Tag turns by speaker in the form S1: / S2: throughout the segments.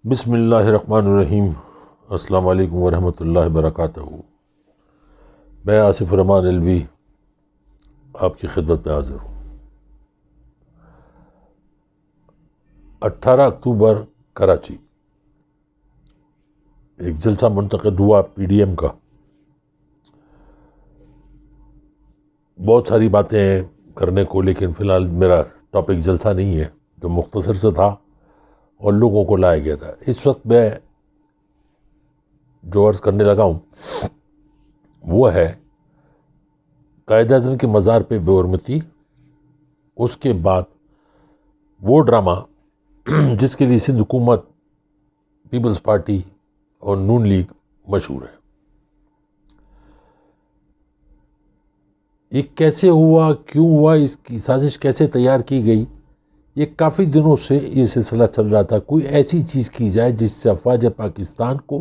S1: بسم اللہ الرحمن الرحیم۔ السلام علیکم ورحمۃ اللہ وبرکاتہ۔ میں آصف الرحمان الوی آپ کی خدمت میں حاضر ہوں۔ 18 اکتوبر کراچی ایک جلسہ منعقد ہوا پی ڈی ایم کا۔ بہت ساری باتیں ہیں کرنے کو، لیکن فی الحال میرا ٹاپک جلسہ نہیں ہے، جو مختصر سے تھا اور لوگوں کو لایا گیا تھا۔ اس وقت میں جو عرض کرنے لگا ہوں وہ ہے قائد اعظم کے مزار پہ بے حرمتی، اس کے بعد وہ ڈرامہ جس کے لیے سندھ حکومت، پیپلز پارٹی اور نون لیگ مشہور ہے۔ یہ کیسے ہوا، کیوں ہوا، اس کی سازش کیسے تیار کی گئی، یہ کافی دنوں سے یہ سلسلہ چل رہا تھا۔ کوئی ایسی چیز کی جائے جس سے افواج پاکستان کو،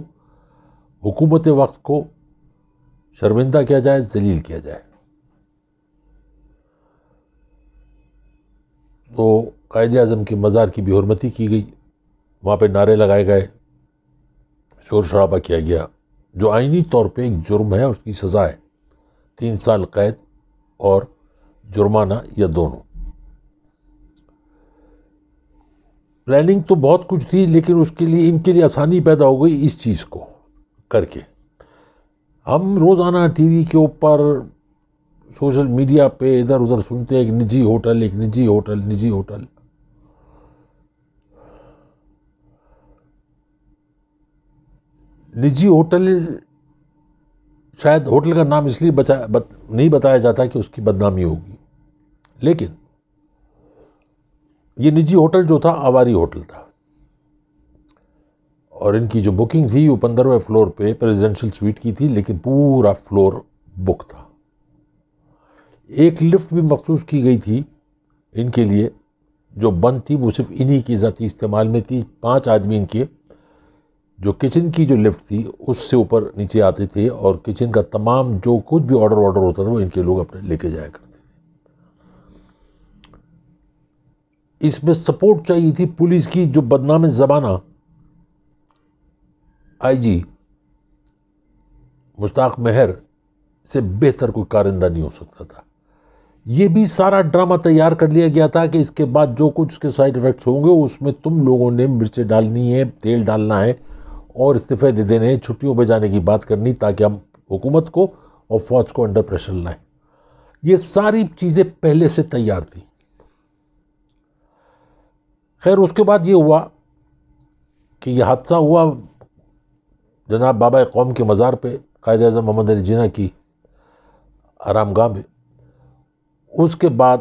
S1: حکومت وقت کو شرمندہ کیا جائے، ذلیل کیا جائے۔ تو قائد اعظم کے مزار کی بے حرمتی کی گئی، وہاں پہ نعرے لگائے گئے، شور شرابہ کیا گیا، جو آئینی طور پہ ایک جرم ہے، اس کی سزا ہے 3 سال قید اور جرمانہ یا دونوں۔ پلاننگ تو بہت کچھ تھی، لیکن اس کے لیے ان کے لیے آسانی پیدا ہو گئی اس چیز کو کر کے۔ ہم روزانہ ٹی وی کے اوپر، سوشل میڈیا پہ ادھر ادھر سنتے ہیں ایک نجی ہوٹل، ایک نجی ہوٹل، نجی ہوٹل۔ نجی ہوٹل شاید ہوٹل کا نام اس لیے نہیں بتایا جاتا کہ اس کی بدنامی ہوگی، لیکن یہ نجی ہوٹل جو تھا آواری ہوٹل تھا، اور ان کی جو بکنگ تھی وہ 15ویں فلور پہ پریزیڈنشل سویٹ کی تھی، لیکن پورا فلور بک تھا۔ ایک لفٹ بھی مخصوص کی گئی تھی ان کے لیے جو بند تھی، وہ صرف انہی کی ذاتی استعمال میں تھی۔ 5 آدمی ان کے، جو کچن کی جو لفٹ تھی اس سے اوپر نیچے آتے تھے، اور کچن کا تمام جو کچھ بھی آرڈر ہوتا تھا وہ ان کے لوگ اپنے لے کے جایا کرتے تھے۔ اس میں سپورٹ چاہیے تھی پولیس کی، جو بدنام زبانہ آئی جی مشتاق مہر سے بہتر کوئی کارندہ نہیں ہو سکتا تھا۔ یہ بھی سارا ڈرامہ تیار کر لیا گیا تھا کہ اس کے بعد جو کچھ اس کے سائیڈ ایفیکٹس ہوں گے اس میں تم لوگوں نے مرچیں ڈالنی ہے، تیل ڈالنا ہے اور استعفے دے دینے ہیں، چھٹیوں پہ جانے کی بات کرنی، تاکہ ہم حکومت کو اور فوج کو انڈر پریشر لائیں۔ یہ ساری چیزیں پہلے سے تیار تھیں۔ خیر، اس کے بعد یہ ہوا کہ یہ حادثہ ہوا جناب بابا قوم کے مزار پہ، قائد اعظم محمد علی جناح کی آرام گاہ میں۔ اس کے بعد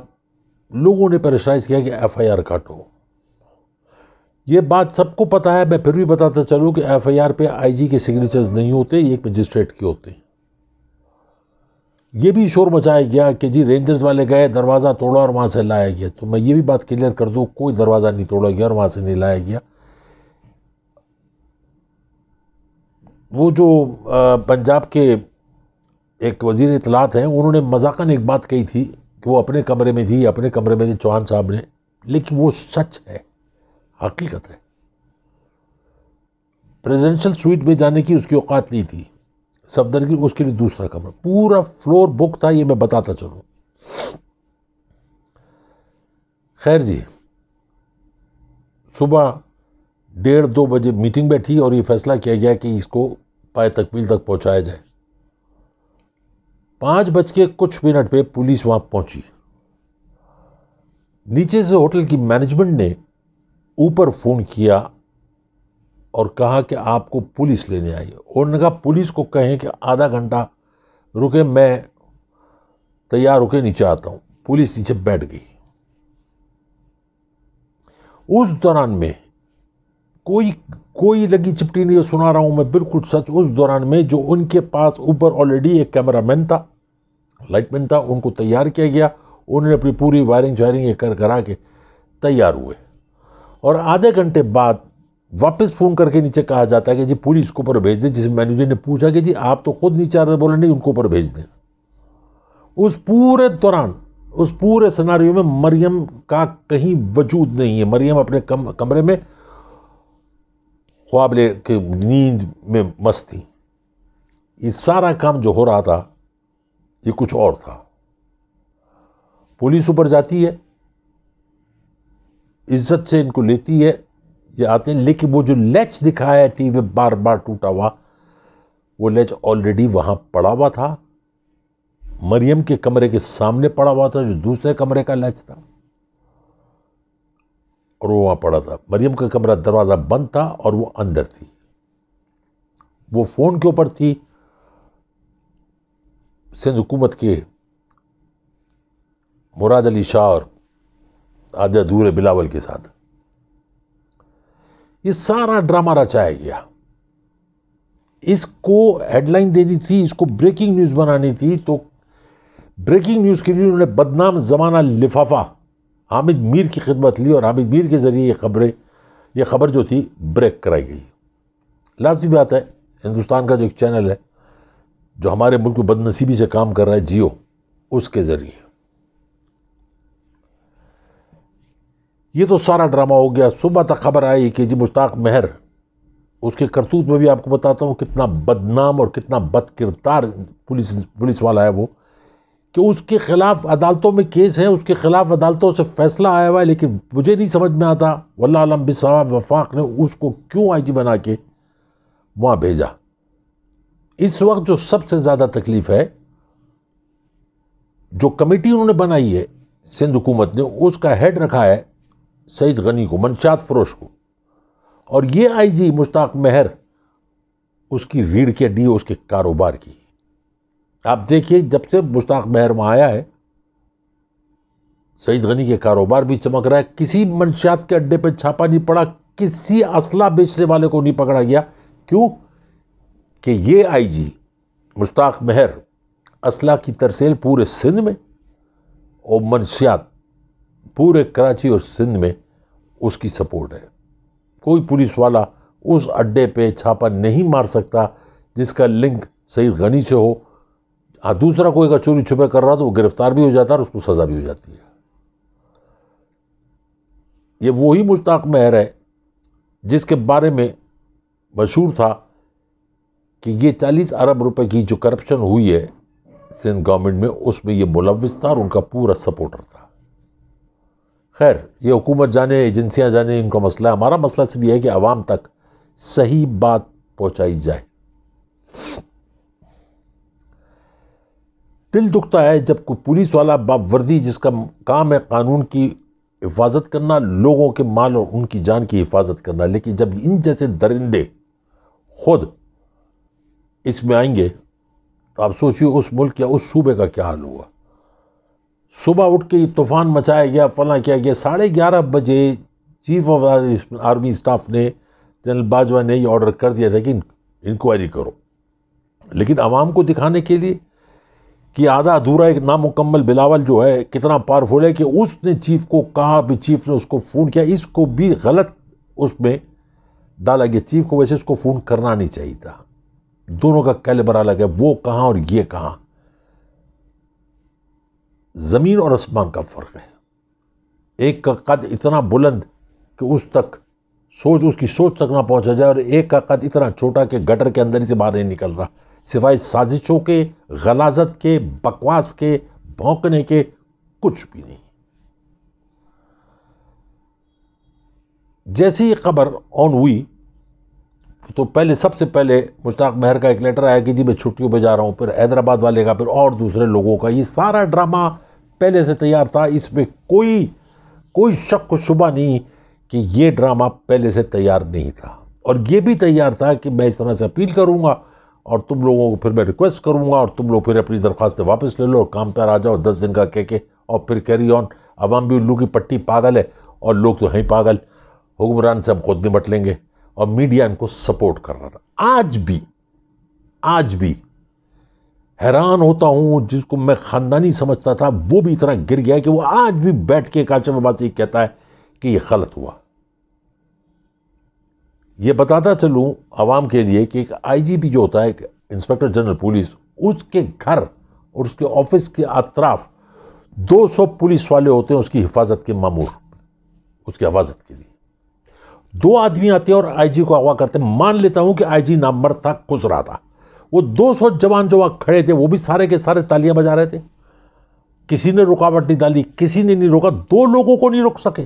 S1: لوگوں نے پریشرائز کیا کہ ایف آئی آر کاٹو۔ یہ بات سب کو پتہ ہے، میں پھر بھی بتاتا چلوں کہ ایف آئی آر پہ آئی جی کے سگنیچرز نہیں ہوتے، یہ ایک مجسٹریٹ کے ہوتے ہیں۔ یہ بھی شور مچایا گیا کہ جی رینجرز والے گئے، دروازہ توڑا اور وہاں سے لایا گیا۔ تو میں یہ بھی بات کلیئر کر دوں، کوئی دروازہ نہیں توڑا گیا اور وہاں سے نہیں لایا گیا۔ وہ جو پنجاب کے ایک وزیر اطلاعات ہیں، انہوں نے مذاقاً ایک بات کہی تھی کہ وہ اپنے کمرے میں تھی چوہان صاحب نے، لیکن وہ سچ ہے، حقیقت ہے۔ پریزیڈنشل سویٹ میں جانے کی اس کی اوقات نہیں تھی، صفدر کی اس کے لیے دوسرا کمرہ، پورا فلور بک تھا، یہ میں بتاتا چلوں۔ خیر جی، صبح 1:30-2 بجے میٹنگ بیٹھی اور یہ فیصلہ کیا گیا کہ اس کو پائے تکمیل تک پہنچایا جائے۔ 5:00 پہ پولیس وہاں پہنچی۔ نیچے سے ہوٹل کی مینجمنٹ نے اوپر فون کیا اور کہا کہ آپ کو پولیس لینے آئی، اور انہوں نے کہا پولیس کو کہیں کہ آدھا گھنٹہ رکے، میں تیار ہو کے نیچے آتا ہوں۔ پولیس نیچے بیٹھ گئی۔ اس دوران میں کوئی لگی چپٹی نہیں سنا رہا ہوں میں، بالکل سچ۔ اس دوران میں جو ان کے پاس اوپر آلریڈی ایک کیمرہ مین تھا، لائٹ مین تھا، ان کو تیار کیا گیا، انہوں نے اپنی پوری وائرنگ کرا کے تیار ہوئے، اور آدھے گھنٹے بعد واپس فون کر کے نیچے کہا جاتا ہے کہ جی پولیس کو اوپر بھیج دیں۔ جس مینیجر نے پوچھا کہ جی آپ تو خود نیچے آ رہے، بولے نہیں ان کو اوپر بھیج دیں۔ اس پورے دوران، اس پورے سناریو میں مریم کا کہیں وجود نہیں ہے۔ مریم اپنے کمرے میں خواب لے کے نیند میں مست تھیں. یہ سارا کام جو ہو رہا تھا یہ کچھ اور تھا. پولیس اوپر جاتی ہے, عزت سے ان کو لیتی ہے, یہ آتے ہیں, لیکن وہ جو لیچ دکھایا ہے ٹی وی میں بار بار ٹوٹا ہوا, وہ لیچ آلریڈی وہاں پڑا ہوا تھا, مریم کے کمرے کے سامنے پڑا ہوا تھا جو دوسرے کمرے کا لیچ تھا, اور وہ وہاں پڑا تھا. مریم کا کمرہ دروازہ بند تھا اور وہ اندر تھی. وہ فون کے اوپر تھی سندھ حکومت کے مراد علی شاہ اور آدھے ادھورے بلاول کے ساتھ. یہ سارا ڈرامہ رچایا گیا. اس کو ہیڈ لائن دینی تھی, اس کو بریکنگ نیوز بنانی تھی, تو بریکنگ نیوز کے لیے انہوں نے بدنام زمانہ لفافہ حامد میر کی خدمت لی, اور حامد میر کے ذریعے یہ خبر جو تھی بریک کرائی گئی. لازمی بات ہے, ہندوستان کا جو ایک چینل ہے جو ہمارے ملک میں بدنصیبی سے کام کر رہا ہے, جیو, اس کے ذریعے. یہ تو سارا ڈرامہ ہو گیا. صبح تک خبر آئی کہ جی مشتاق مہر, اس کے کرتوت میں بھی آپ کو بتاتا ہوں کتنا بدنام اور کتنا بد کردار پولیس والا ہے وہ, کہ اس کے خلاف عدالتوں میں کیس ہے, اس کے خلاف عدالتوں سے فیصلہ آیا ہوا ہے, لیکن مجھے نہیں سمجھ میں آتا واللہ علم بالصواب وفاق نے اس کو کیوں آئی جی بنا کے وہاں بھیجا. اس وقت جو سب سے زیادہ تکلیف ہے, جو کمیٹی انہوں نے بنائی ہے سندھ حکومت نے, اس کا ہیڈ رکھا ہے سعید غنی کو, منشیات فروش کو, اور یہ آئی جی مشتاق مہر اس کی ریڑھ کی ہڈی ہے اس کے کاروبار کی. آپ دیکھیے جب سے مشتاق مہر وہاں آیا ہے, سعید غنی کے کاروبار بھی چمک رہا ہے. کسی منشیات کے اڈے پہ چھاپا نہیں پڑا, کسی اسلحہ بیچنے والے کو نہیں پکڑا گیا. کیوں کہ یہ آئی جی مشتاق مہر اسلحہ کی ترسیل پورے سندھ میں اور منشیات پورے کراچی اور سندھ میں اس کی سپورٹ ہے. کوئی پولیس والا اس اڈے پہ چھاپا نہیں مار سکتا جس کا لنک سعید غنی سے ہو. ہاں, دوسرا کوئی اگر چوری چھپے کر رہا تو وہ گرفتار بھی ہو جاتا ہے اور اس کو سزا بھی ہو جاتی ہے. یہ وہی مشتاق مہر ہے جس کے بارے میں مشہور تھا کہ یہ 40 ارب روپے کی جو کرپشن ہوئی ہے سندھ گورنمنٹ میں, اس میں یہ ملوث تھا اور ان کا پورا سپورٹر تھا. خیر, یہ حکومت جانے, ایجنسیاں جانے, ان کا مسئلہ ہے. ہمارا مسئلہ صرف یہ ہے کہ عوام تک صحیح بات پہنچائی جائے. دل دکھتا ہے جب کوئی پولیس والا باوردی جس کا کام ہے قانون کی حفاظت کرنا, لوگوں کے مال اور ان کی جان کی حفاظت کرنا, لیکن جب ان جیسے درندے خود اس میں آئیں گے تو آپ سوچیے اس ملک یا اس صوبے کا کیا حال ہوگا. صبح اٹھ کے طوفان مچایا گیا, فلاں کیا گیا. 11:30 بجے چیف آف آرمی اسٹاف نے, جنرل باجوہ نے یہ آرڈر کر دیا تھا کہ انکوائری کرو, لیکن عوام کو دکھانے کے لیے کہ آدھا ادھورا ایک نامکمل بلاول جو ہے کتنا پاورفل ہے کہ اس نے چیف کو کہا, بھی چیف نے اس کو فون کیا, اس کو بھی غلط اس میں ڈالا گیا. چیف کو ویسے اس کو فون کرنا نہیں چاہیے تھا. دونوں کا کیلیبر الگ ہے, وہ کہاں اور یہ کہاں. زمین اور آسمان کا فرق ہے. ایک کا قد اتنا بلند کہ اس کی سوچ تک نہ پہنچا جائے, اور ایک کا قد اتنا چھوٹا کہ گٹر کے اندر ہی سے باہر نہیں نکل رہا, سوائے سازشوں کے, غلاظت کے, بکواس کے, بھونکنے کے, کچھ بھی نہیں. جیسی یہ خبر آن ہوئی تو سب سے پہلے مشتاق مہر کا ایک لیٹر آیا کہ جی میں چھٹیوں پہ جا رہا ہوں, پھر حیدرآباد والے کا, پھر اور دوسرے لوگوں کا. یہ سارا ڈرامہ پہلے سے تیار تھا, اس میں کوئی شک و شبہ نہیں کہ یہ ڈرامہ پہلے سے تیار نہیں تھا. اور یہ بھی تیار تھا کہ میں اس طرح سے اپیل کروں گا اور تم لوگوں کو پھر میں ریکویسٹ کروں گا اور تم لوگ پھر اپنی درخواستیں واپس لے لو اور کام پر آ جاؤ 10 دن کا کہہ کے, اور پھر کیری آن. عوام بھی الو کی پٹی پاگل ہے اور لوگ تو ہیں پاگل. حکمران سے ہم خود نمٹ لیں گے, اور میڈیا ان کو سپورٹ کر رہا تھا. آج بھی حیران ہوتا ہوں, جس کو میں خاندانی سمجھتا تھا وہ بھی اتنا گر گیا کہ وہ آج بھی بیٹھ کے کاشف عباسی کہتا ہے کہ یہ غلط ہوا. یہ بتاتا چلوں عوام کے لیے کہ ایک آئی جی پی جو ہوتا ہے, ایک انسپیکٹر جنرل پولیس, اس کے گھر اور اس کے آفس کے اطراف 200 پولیس والے ہوتے ہیں اس کی حفاظت کے مامور, اس کی حفاظت کے لیے. 2 آدمی آتے ہیں اور آئی جی کو اغوا کرتے ہیں. مان لیتا ہوں کہ آئی جی نامرد تھا, کس رہا تھا. وہ 200 جوان جو وہاں کھڑے تھے وہ بھی سارے کے سارے تالیاں بجا رہے تھے. کسی نے رکاوٹ نہیں ڈالی, کسی نے نہیں روکا. 2 لوگوں کو نہیں روک سکے.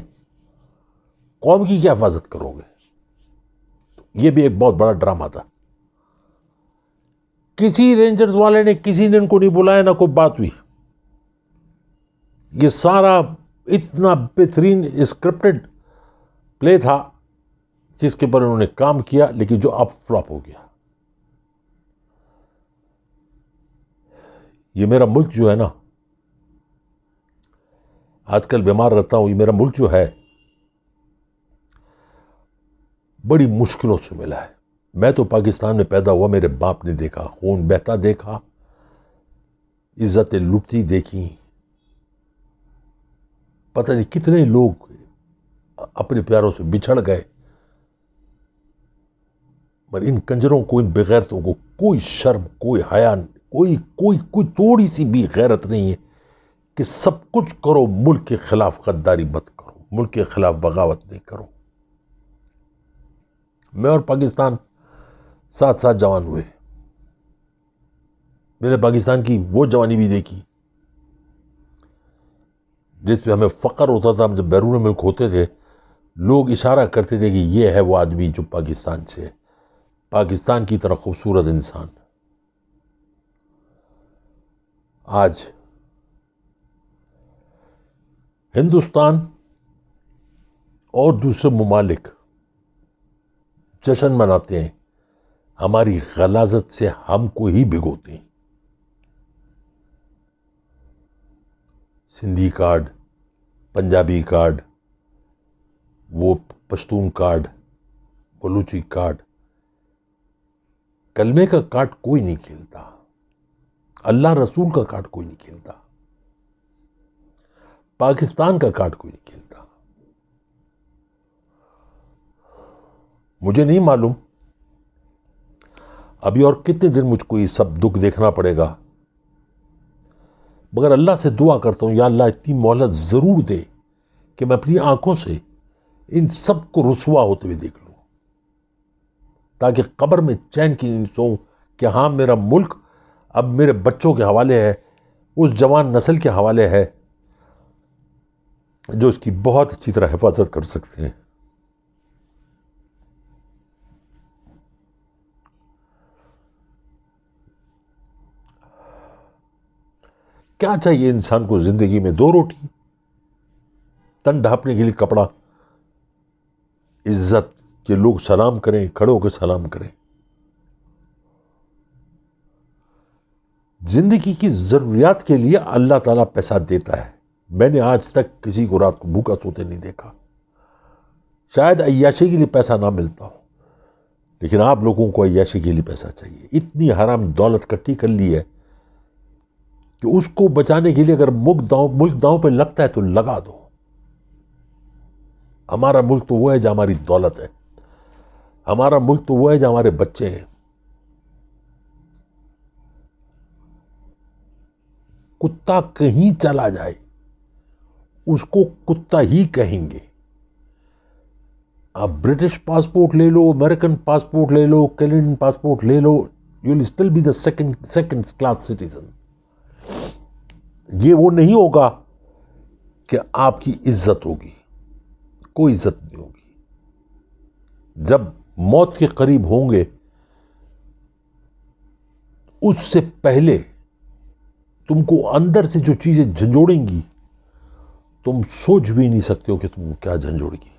S1: قوم کی کیا حفاظت کرو گے؟ یہ بھی ایک بہت بڑا ڈرامہ تھا. کسی رینجرز والے نے, کسی نے ان کو نہیں بلایا, نہ کوئی بات ہوئی. یہ سارا اتنا بہترین اسکرپٹڈ پلے تھا جس کے پر انہوں نے کام کیا, لیکن جو اب فلاپ ہو گیا. یہ میرا ملک جو ہے نا, آج کل بیمار رہتا ہوں, یہ میرا ملک جو ہے بڑی مشکلوں سے ملا ہے. میں تو پاکستان میں پیدا ہوا, میرے باپ نے دیکھا, خون بہتا دیکھا, عزتیں لٹتی دیکھی. پتہ نہیں کتنے لوگ اپنے پیاروں سے بچھڑ گئے, پر ان کنجروں کو, ان بغیرتوں کو کوئی شرم, کوئی حیا, کوئی تھوڑی سی بھی غیرت نہیں ہے کہ سب کچھ کرو, ملک کے خلاف غداری مت کرو, ملک کے خلاف بغاوت نہیں کرو. میں اور پاکستان ساتھ ساتھ جوان ہوئے. میں نے پاکستان کی وہ جوانی بھی دیکھی جس پہ ہمیں فخر ہوتا تھا. ہم جب بیرون ملک ہوتے تھے, لوگ اشارہ کرتے تھے کہ یہ ہے وہ آدمی جو پاکستان سے ہے, پاکستان کی طرح خوبصورت انسان. آج ہندوستان اور دوسرے ممالک جشن مناتے ہیں, ہماری غلاظت سے ہم کو ہی بھگوتے ہیں. سندھی کارڈ, پنجابی کارڈ, وہ پشتون کارڈ, بلوچی کارڈ, کلمے کا کارڈ کوئی نہیں کھیلتا, اللہ رسول کا کارڈ کوئی نہیں کھیلتا, پاکستان کا کارڈ کوئی نہیں کھیلتا. مجھے نہیں معلوم ابھی اور کتنے دن مجھ کو یہ سب دکھ دیکھنا پڑے گا, مگر اللہ سے دعا کرتا ہوں, یا اللہ اتنی مہلت ضرور دے کہ میں اپنی آنکھوں سے ان سب کو رسوا ہوتے ہوئے دیکھ لوں, تاکہ قبر میں چین کی نیند سوؤں کہ ہاں میرا ملک اب میرے بچوں کے حوالے ہے, اس جوان نسل کے حوالے ہے جو اس کی بہت اچھی طرح حفاظت کر سکتے ہیں. کیا چاہیے انسان کو زندگی میں؟ 2 روٹی, تن ڈھانپنے کے لیے کپڑا, عزت کہ لوگ سلام کریں, کھڑے ہو کے سلام کریں. زندگی کی ضروریات کے لیے اللہ تعالیٰ پیسہ دیتا ہے. میں نے آج تک کسی کو رات کو بھوکا سوتے نہیں دیکھا. شاید عیاشی کے لیے پیسہ نہ ملتا ہو, لیکن آپ لوگوں کو عیاشی کے لیے پیسہ چاہیے. اتنی حرام دولت کٹھی کر لی ہے کہ اس کو بچانے کے لیے اگر ملک داؤں پہ لگتا ہے تو لگا دو. ہمارا ملک تو وہ ہے جو ہماری دولت ہے, ہمارا ملک تو وہ ہے جو ہمارے بچے ہیں. کتا کہیں چلا جائے اس کو کتا ہی کہیں گے. آپ برٹش پاسپورٹ لے لو, امریکن پاسپورٹ لے لو, کینیڈین پاسپورٹ لے لو, you will still be the second class citizen. یہ وہ نہیں ہوگا کہ آپ کی عزت ہوگی, کوئی عزت نہیں ہوگی. جب موت کے قریب ہوں گے اس سے پہلے تم کو اندر سے جو چیزیں جھنجھوڑیں گی تم سوچ بھی نہیں سکتے ہو کہ تم کو کیا جھنجھوڑ گی.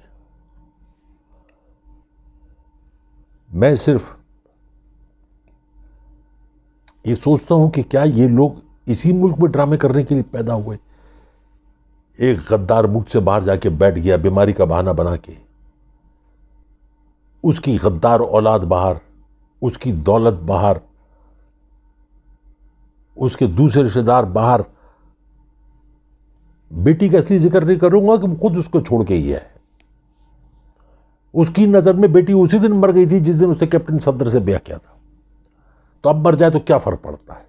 S1: میں صرف یہ سوچتا ہوں کہ کیا یہ لوگ اسی ملک میں ڈرامے کرنے کے لیے پیدا ہوئے؟ ایک غدار ملک سے باہر جا کے بیٹھ گیا بیماری کا بہانہ بنا کے, اس کی غدار اولاد باہر, اس کی دولت باہر, اس کے دوسرے رشتہ دار باہر. بیٹی کا اصلی ذکر نہیں کروں گا کہ خود اس کو چھوڑ کے ہی ہے. اس کی نظر میں بیٹی اسی دن مر گئی تھی جس دن اس نے کیپٹن صفدر سے بیاہ کیا تھا. تو اب مر جائے تو کیا فرق پڑتا ہے؟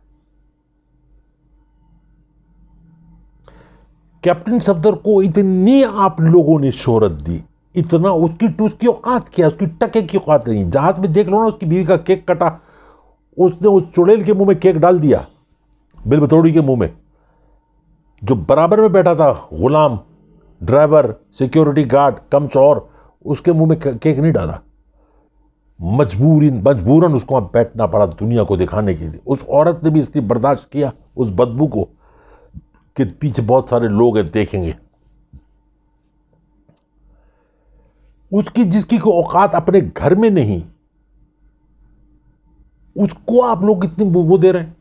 S1: کیپٹن صفدر کو اتنی آپ لوگوں نے شہرت دی, اتنا اس کی اوقات کیا، اس کی ٹکے کی اوقات نہیں. جہاز میں دیکھ لو نا، اس کی بیوی کا کیک کٹا، اس نے اس چڑیل کے منہ میں کیک ڈال دیا، بل بتوڑی کے منہ میں. جو برابر میں بیٹھا تھا غلام، ڈرائیور، سیکیورٹی گارڈ کم چور، اس کے منہ میں کیک نہیں ڈالا. مجبوراً اس کو وہاں بیٹھنا پڑا دنیا کو دکھانے کے لیے. اس عورت نے بھی اس لیے برداشت کیا اس بدبو کو کہ پیچھے بہت سارے لوگ ہیں دیکھیں گے. اس کی جس کی کوئی اوقات اپنے گھر میں نہیں، اس کو آپ لوگ اتنے وہ دے رہے ہیں.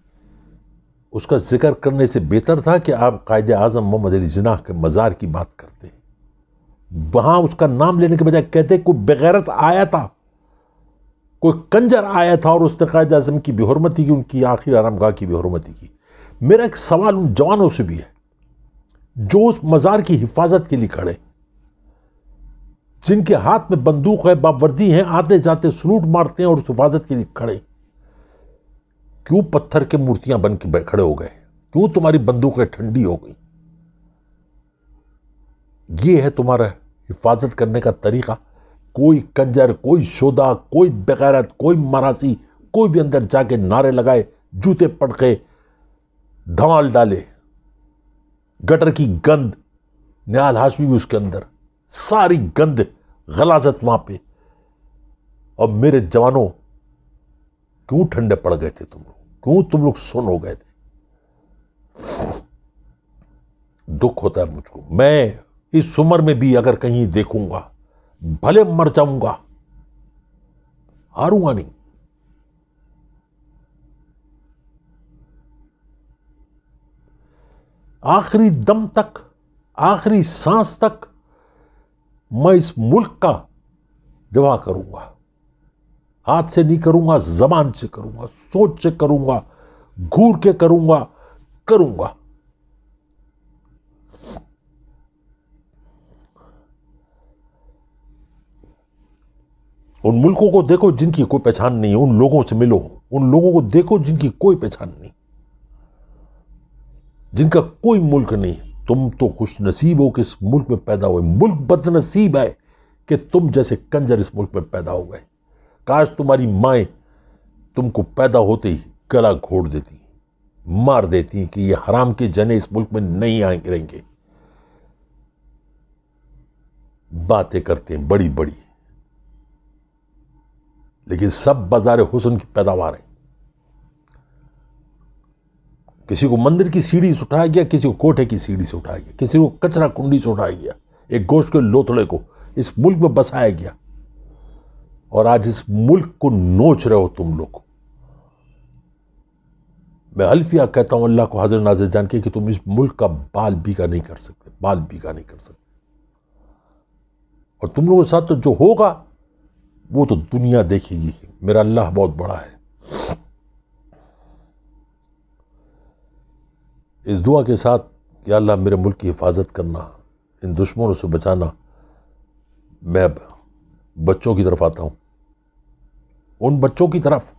S1: اس کا ذکر کرنے سے بہتر تھا کہ آپ قائد اعظم محمد علی جناح کے مزار کی بات کرتے ہیں. وہاں اس کا نام لینے کے بجائے کہتے کوئی بغیرت آیا تھا، کوئی کنجر آیا تھا اور اس نے قائد اعظم کی بے حرمتی کی، ان کی آخری آرامگاہ کی بے حرمتی کی. میرا ایک سوال ان جوانوں سے بھی ہے جو اس مزار کی حفاظت کے لیے کھڑے، جن کے ہاتھ میں بندوق ہے، باوردی ہیں، آتے جاتے سلوٹ مارتے ہیں اور اس حفاظت کے لیے کھڑے. کیوں پتھر کے مورتیاں بن کے کھڑے ہو گئے؟ کیوں تمہاری بندوقیں ٹھنڈی ہو گئی؟ یہ ہے تمہارا حفاظت کرنے کا طریقہ؟ کوئی کنجر، کوئی شودا، کوئی بغیرت، کوئی مراسی، کوئی بھی اندر جا کے نعرے لگائے، جوتے پٹکے، دھمال ڈالے، گٹر کی گند، نہال ہاشمی بھی اس کے اندر، ساری گند، غلاظت وہاں پہ. اور میرے جوانوں کیوں ٹھنڈے پڑ گئے تھے تم لوگ؟ کیوں تم لوگ سن ہو گئے تھے؟ دکھ ہوتا ہے مجھ کو. میں اس عمر میں بھی اگر کہیں دیکھوں گا، بھلے مر جاؤں گا، ہاروں گا نہیں. آخری دم تک، آخری سانس تک میں اس ملک کا دفاع کروں گا. ہاتھ سے نہیں کروں گا، زبان سے کروں گا، سوچ سے کروں گا، گھور کے کروں گا. ان ملکوں کو دیکھو جن کی کوئی پہچان نہیں ہے، ان لوگوں سے ملو. ان لوگوں کو دیکھو جن کی کوئی پہچان نہیں، جن کا کوئی ملک نہیں. تم تو خوش نصیب ہو کہ اس ملک میں پیدا ہوئے. ملک بد نصیب ہے کہ تم جیسے کنجر اس ملک میں پیدا ہو گئے. کاش تمہاری مائیں تم کو پیدا ہوتے ہی گلا گھوڑ دیتی، مار دیتی کہ یہ حرام کے جنے اس ملک میں نہیں آئیں گے. رہیں گے. باتیں کرتے ہیں بڑی بڑی، لیکن سب بازار حسن کی پیداوار ہیں. کسی کو مندر کی سیڑھی سے اٹھایا گیا، کسی کو کوٹھے کی سیڑھی سے اٹھایا گیا، کسی کو کچرا کنڈی سے اٹھایا گیا. ایک گوشت کے لوتھڑے کو اس ملک میں بسایا گیا، اور آج اس ملک کو نوچ رہے ہو تم لوگ. میں الفیہ کہتا ہوں اللہ کو حاضر ناظر جان کے کہ تم اس ملک کا بال بیگا نہیں کر سکتے، بال بیگا نہیں کر سکتے. اور تم لوگوں کے ساتھ تو جو ہوگا وہ تو دنیا دیکھے گی. میرا اللہ بہت بڑا ہے. اس دعا کے ساتھ کہ اللہ میرے ملک کی حفاظت کرنا، ان دشمنوں سے بچانا، میں اب بچوں کی طرف آتا ہوں. ان بچوں کی طرف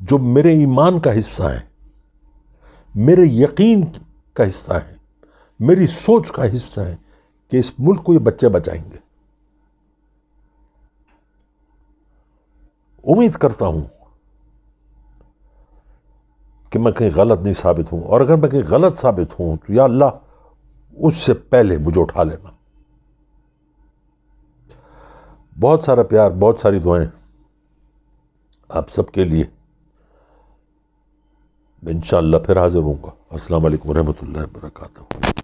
S1: جو میرے ایمان کا حصہ ہیں، میرے یقین کا حصہ ہیں، میری سوچ کا حصہ ہیں کہ اس ملک کو یہ بچے بچائیں گے. امید کرتا ہوں کہ میں کہیں غلط نہیں ثابت ہوں، اور اگر میں کہیں غلط ثابت ہوں تو یا اللہ اس سے پہلے مجھے اٹھا لینا. بہت سارا پیار، بہت ساری دعائیں آپ سب کے لیے. میں انشاءاللہ پھر حاضر ہوں گا. السلام علیکم ورحمۃ اللہ وبرکاتہ.